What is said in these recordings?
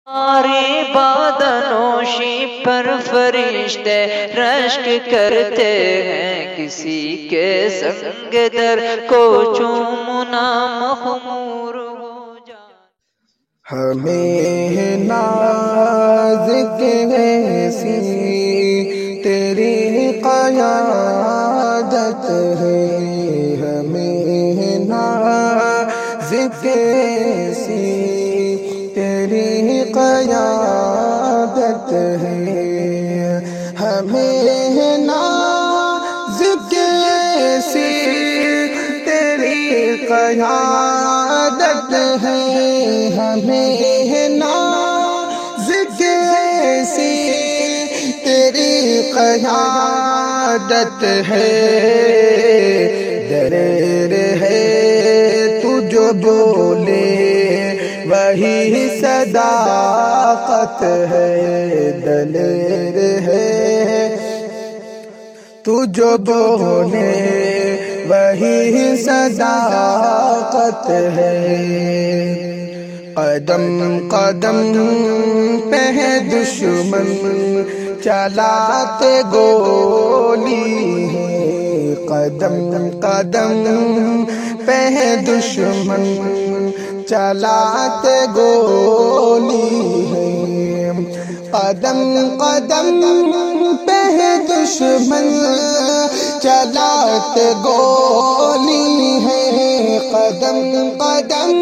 ہماری بادنوشی پر فرشتے رشک کرتے ہیں، کسی کے سنگ در کو چومنا مخمور ہو جائے۔ ہمیں ناز کیسی تیری قیادت ہے، ہمیں ناز کیسی تیری قیادت ہے، ہمیں ناز کیسی تیری قیادت ہے، ہمیں ناز کیسی تیری قیادت ہے، دلیر ہے تو جو بولے وہی صداقت ہے، دلیر ہے تو جو بولے وہی صداقت ہے، قدم قدم پہ دشمن چلاتے گولی ہے، قدم قدم پہ دشمن چلاتے گولی ہے، قدم قدم پہ دشمن چلاتے گولی ہے، قدم قدم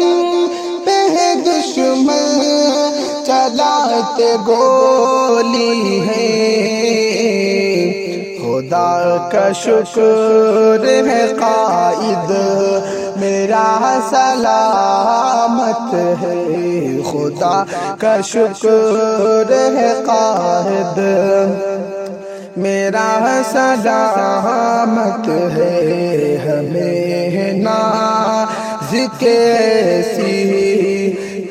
پہ دشمن چلاتے گولی ہے، خدا کا شکر ہے قائد میرا سلامت ہے، خدا کا شکر ہے قائد میرا سلامت ہے، ہمیں ناز کیسی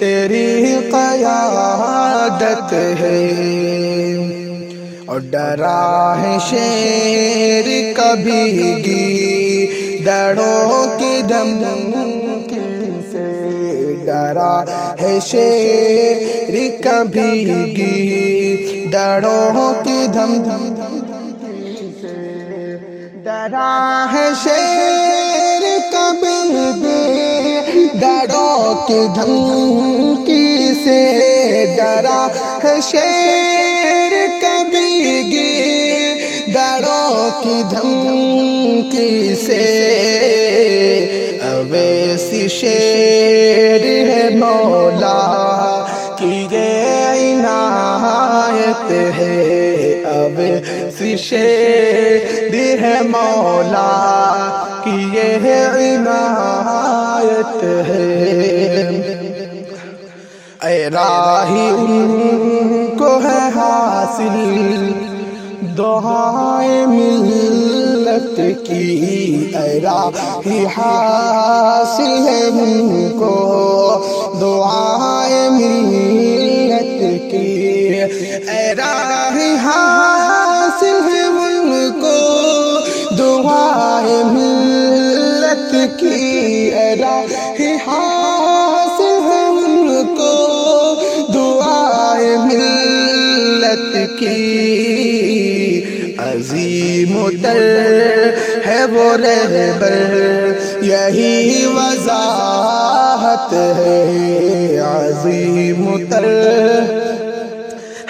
تیری قیادت ہے، اور ڈرا ہے شیر کبھی گیدڑوں کی دھمکی سے، ڈرا ہے شیر کبھی گیدڑوں کی دھمکی سے، ڈرا ہے شیر کبھی گیدڑوں کی دھمکی سے، ڈرا ہے شیر کبھی گیدڑوں کی دھمکی سے، اویسی شیر ہے مولا کی یہ عنایت ہے، اویسی شیر ہے مولا کی یہ عنایت ہے، اے راہی ان کو ہے حاصل دعائے ملت کی، اے راہی حاصل ہے ان کو دعائے ملت کی، اے راہی حاصل ہے ان کو دعائے ملت کی، اے راہی حاصل ہے ان کو دعائے ملت کی، عظیم تر ہے وہ رہبر یہی وضاحت ہے، عظیم تر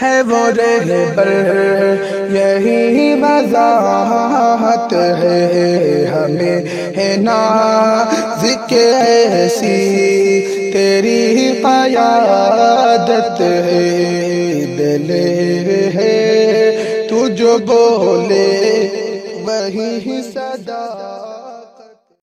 ہے وہ رہبر یہی وضاحت ہے، ہمیں ہے ناز کیسی تیری قیادت ہے، دلیر ہے تو جو بولے وہی صدا